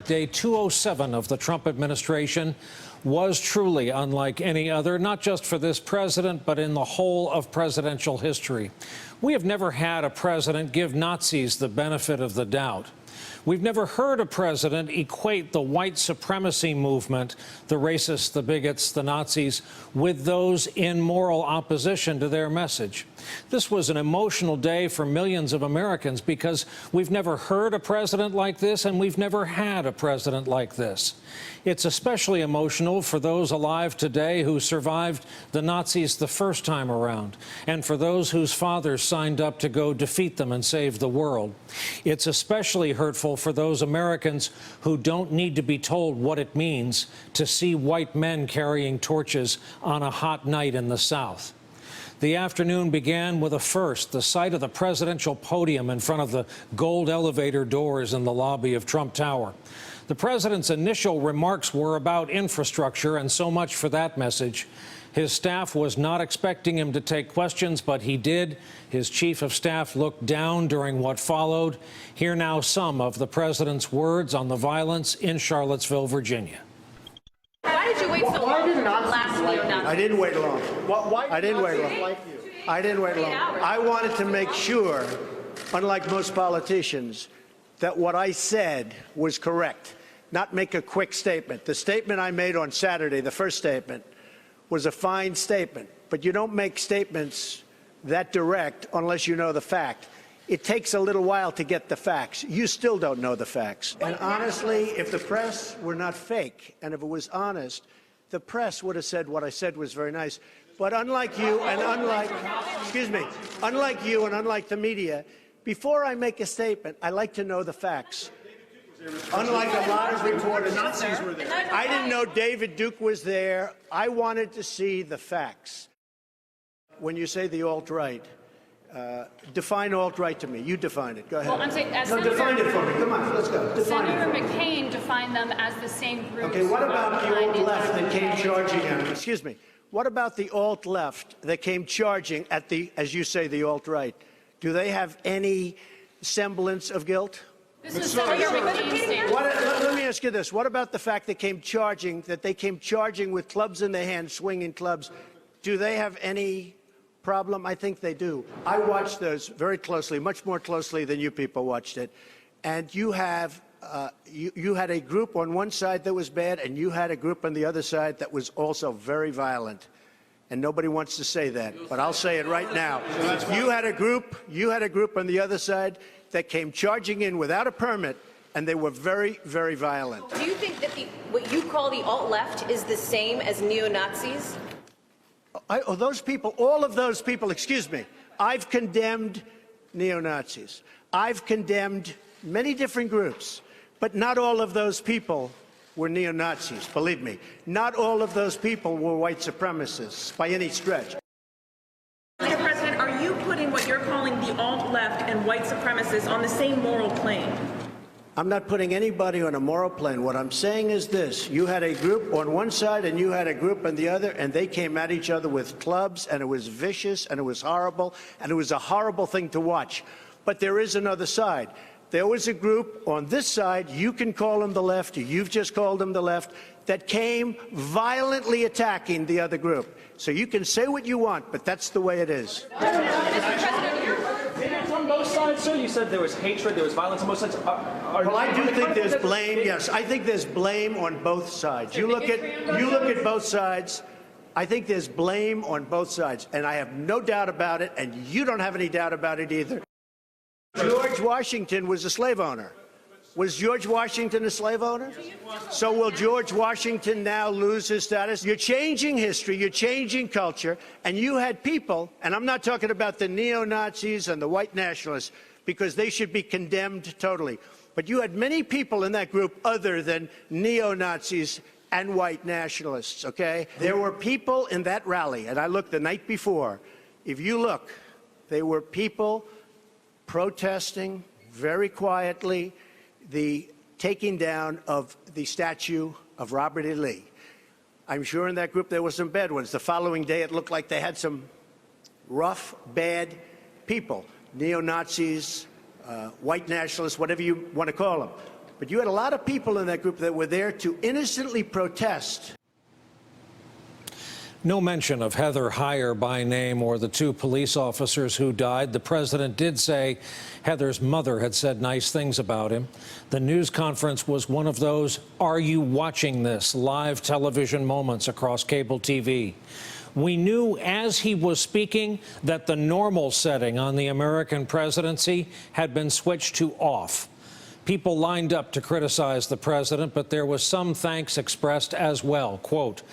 Day 207 of the Trump administration was truly unlike any other, not just for this president, but in the whole of presidential history. We have never had a president give Nazis the benefit of the doubt. We've never heard a president equate the white supremacy movement, the racists, the bigots, the Nazis, with those in moral opposition to their message. This was an emotional day for millions of Americans because we've never heard a president like this and we've never had a president like this. It's especially emotional for those alive today who survived the Nazis the first time around, and for those whose fathers signed up to go defeat them and save the world. It's especially hurtful for those Americans who don't need to be told what it means to see white men carrying torches on a hot night in the South. The afternoon began with a first, the sight of the presidential podium in front of the gold elevator doors in the lobby of Trump Tower. The president's initial remarks were about infrastructure, and so much for that message. His staff was not expecting him to take questions, but he did. His chief of staff looked down during what followed. Here now some of the president's words on the violence in Charlottesville, Virginia. Why did you wait so long for the last neo-Nazi? I didn't wait long. I didn't wait long. I didn't wait long. I wanted to make sure, unlike most politicians, that what I said was correct, not make a quick statement. The statement I made on Saturday, the first statement, was a fine statement, but you don't make statements that direct unless you know the fact. It takes a little while to get the facts. You still don't know the facts. And honestly, if the press were not fake and if it was honest, the press would have said what I said was very nice. But unlike you and unlike the media, before I make a statement, I like to know the facts. Unlike a lot of reporters, I didn't know David Duke was there. I wanted to see the facts. When you say the alt-right, define alt-right to me. You define it. Go ahead. Well, I'm saying, define it for me. Come on, let's go. Define Senator it for me. McCain defined them as the same group. Okay, what about the alt-left that came charging at him? Excuse me. What about the alt-left that came charging at the, as you say, the alt-right? Do they have any semblance of guilt? This is Senator McCain's statement. Let me ask you this. What about the fact they came charging with clubs in their hands, swinging clubs? Do they have any problem? I think they do. I watched those very closely, much more closely than you people watched it. And you have you had a group on one side that was bad, and you had a group on the other side that was also very violent. And nobody wants to say that, but I'll say it right now. You had a group on the other side that came charging in without a permit, and they were very, very violent. Do you think that what you call the alt-left is the same as neo-Nazis? Those people, all of those people, excuse me, I've condemned neo-Nazis. I've condemned many different groups, but not all of those people were neo-Nazis, believe me. Not all of those people were white supremacists by any stretch. Mr. President, are you putting what you're calling the alt-left and white supremacists on the same moral plane? I'm not putting anybody on a moral plane. What I'm saying is this. You had a group on one side and you had a group on the other, and they came at each other with clubs, and it was vicious, and it was horrible, and it was a horrible thing to watch. But there is another side. There was a group on this side, you can call them the left, or you've just called them the left, that came violently attacking the other group. So you can say what you want, but that's the way it is. On both sides, sir, you said there was hatred, there was violence on both sides. Well, I do think there's blame, yes. I think there's blame on both sides. You look at both sides. I think there's blame on both sides, and I have no doubt about it, and you don't have any doubt about it either. George Washington was a slave owner. Was George Washington a slave owner? So will George Washington now lose his status? You're changing history, you're changing culture, and you had people, and I'm not talking about the neo-Nazis and the white nationalists, because they should be condemned totally. But you had many people in that group other than neo-Nazis and white nationalists, okay? There were people in that rally, and I looked the night before. If you look, there were people protesting very quietly the taking down of the statue of Robert E. Lee. I'm sure in that group there were some bad ones. The following day it looked like they had some rough, bad people, neo-Nazis, white nationalists, whatever you want to call them. but you had a lot of people in that group that were there to innocently protest. No mention of Heather Heyer by name or the two police officers who died. The president did say Heather's mother had said nice things about him. The news conference was one of those "Are you watching this?" live television moments across cable TV. We knew as he was speaking that the normal setting on the American presidency had been switched to off. People lined up to criticize the president, but there was some thanks expressed as well. Quote,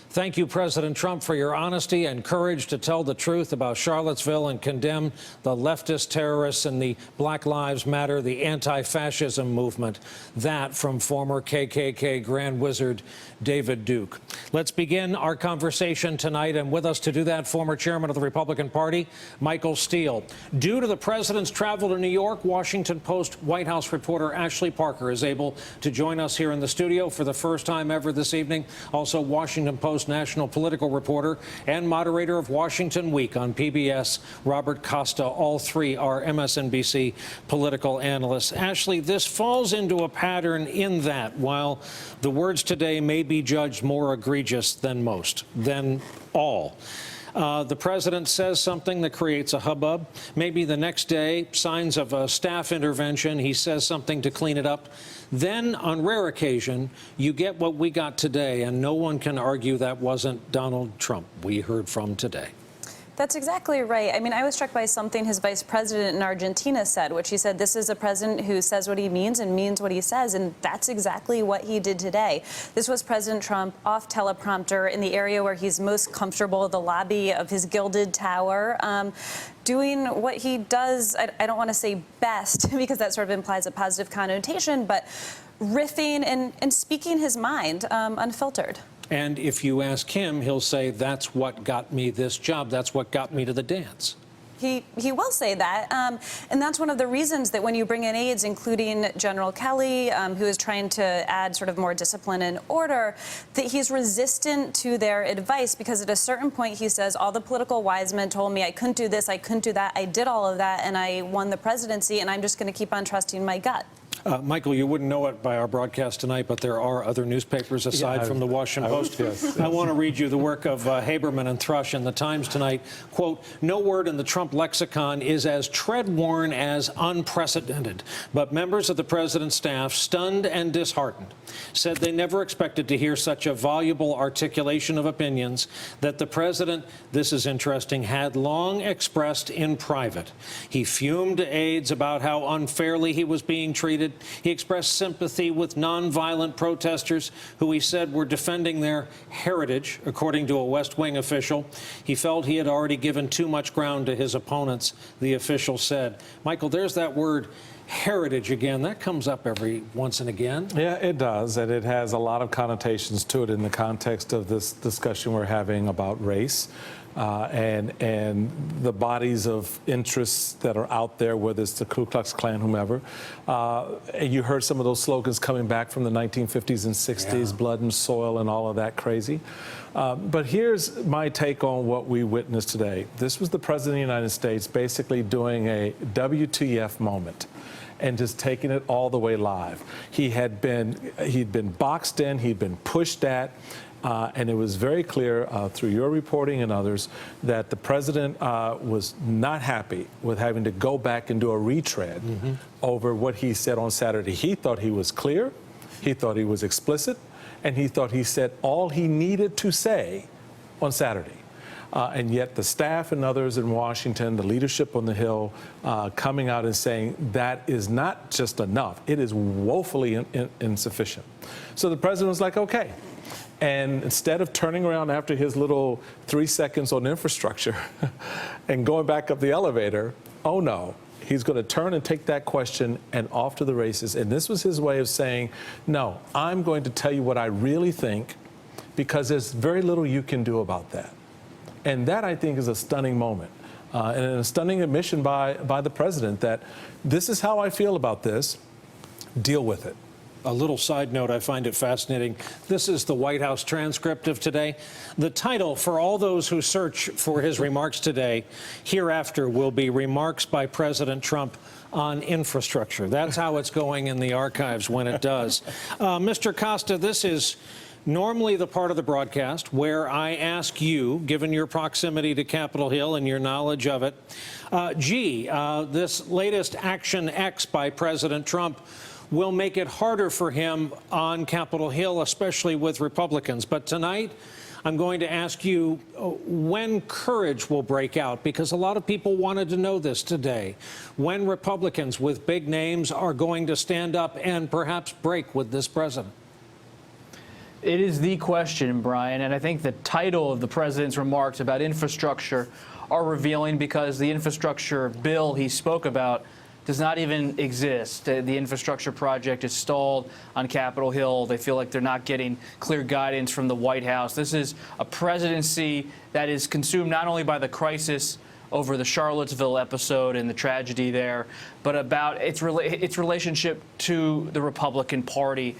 "Thank you, President Trump, for your honesty and courage to tell the truth about Charlottesville and condemn the leftist terrorists and the Black Lives Matter, the anti-fascism movement." That from former KKK Grand Wizard David Duke. Let's begin our conversation tonight, and with us to do that, former chairman of the Republican Party, Michael Steele. Due to the president's travel to New York, Washington Post White House reporter Ashley Parker is able to join us here in the studio for the first time ever this evening. Also, Washington Post national political reporter and moderator of Washington Week on PBS, Robert Costa. All three are MSNBC political analysts. Ashley, this falls into a pattern in that while the words today may be judged more egregious than most, than all, the president says something that creates a hubbub. Maybe the next day, signs of a staff intervention, he says something to clean it up. Then, on rare occasion, you get what we got today, and no one can argue that wasn't Donald Trump we heard from today. That's exactly right. I mean, I was struck by something his vice president in Argentina said, which he said, this is a president who says what he means and means what he says. And that's exactly what he did today. This was President Trump off teleprompter in the area where he's most comfortable, the lobby of his gilded tower, doing what he does. I don't want to say best because that sort of implies a positive connotation, but riffing and speaking his mind unfiltered. And if you ask him, he'll say, that's what got me this job. That's what got me to the dance. He will say that. And that's one of the reasons that when you bring in aides, including General Kelly, who is trying to add sort of more discipline and order, that he's resistant to their advice because at a certain point he says, all the political wise men told me I couldn't do this, I couldn't do that, I did all of that, and I won the presidency, and I'm just going to keep on trusting my gut. Michael, you wouldn't know it by our broadcast tonight, but there are other newspapers aside from the Washington Post. Yes. I want to read you the work of Haberman and Thrush in the Times tonight. Quote, "No word in the Trump lexicon is as tread-worn as unprecedented, but members of the president's staff, stunned and disheartened, said they never expected to hear such a voluble articulation of opinions that the president," this is interesting, "had long expressed in private. He fumed to aides about how unfairly he was being treated. He expressed sympathy with nonviolent protesters who he said were defending their heritage, according to a West Wing official. He felt he had already given too much ground to his opponents," the official said. Michael, there's that word heritage again. That comes up every once and again. Yeah, it does, and it has a lot of connotations to it in the context of this discussion we're having about race. And the bodies of interests that are out there, whether it's the Ku Klux Klan, whomever. And you heard some of those slogans coming back from the 1950s and 60s, blood and soil and all of that crazy. But here's my take on what we witnessed today. This was the President of the United States basically doing a WTF moment and just taking it all the way live. He'd been boxed in, he'd been pushed at. And it was very clear through your reporting and others that the president was not happy with having to go back and do a retread over what he said on Saturday. He thought he was clear, he thought he was explicit, and he thought he said all he needed to say on Saturday. And yet the staff and others in Washington, the leadership on the Hill, coming out and saying that is not just enough, it is woefully insufficient. So the president was like, okay. And instead of turning around after his little 3 seconds on infrastructure and going back up the elevator, oh no, he's going to turn and take that question and off to the races. And this was his way of saying, no, I'm going to tell you what I really think because there's very little you can do about that. And that, I think, is a stunning moment and a stunning admission by the president that this is how I feel about this, deal with it. a little side note, I find it fascinating. This is the White House transcript of today. The title for all those who search for his remarks today, hereafter, will be Remarks by President Trump on Infrastructure. That's how it's going in the archives when it does. Mr. Costa, this is normally the part of the broadcast where I ask you, given your proximity to Capitol Hill and your knowledge of it, this latest Action X by President Trump will make it harder for him on Capitol Hill, especially with Republicans. But tonight, I'm going to ask you when courage will break out, because a lot of people wanted to know this today, when Republicans with big names are going to stand up and perhaps break with this president. It is the question, Brian, and I think the title of the president's remarks about infrastructure are revealing, because the infrastructure bill he spoke about does not even exist. The infrastructure project is stalled on Capitol Hill. They feel like they're not getting clear guidance from the White House. This is a presidency that is consumed not only by the crisis over the Charlottesville episode and the tragedy there, but about its relationship to the Republican Party.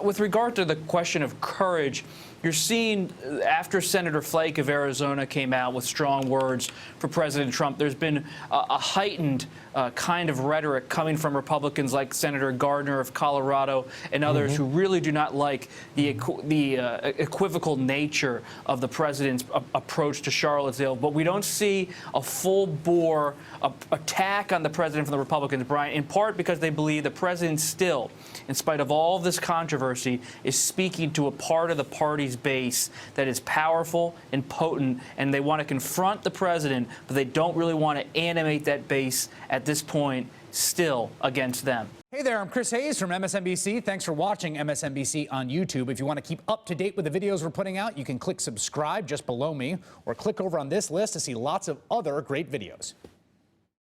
With regard to the question of courage, you're seeing, after Senator Flake of Arizona came out with strong words for President Trump, there's been a heightened kind of rhetoric coming from Republicans like Senator Gardner of Colorado and others who really do not like the equivocal nature of the president's approach to Charlottesville. But we don't see a full-bore attack on the president from the Republicans, Brian, in part because they believe the president still, in spite of all of this controversy, is speaking to a part of the party's base that is powerful and potent, and they want to confront the president, but they don't really want to animate that base at this point still against them. Hey there, I'm Chris Hayes from MSNBC. Thanks for watching MSNBC on YouTube. If you want to keep up to date with the videos we're putting out, you can click subscribe just below me, or click over on this list to see lots of other great videos.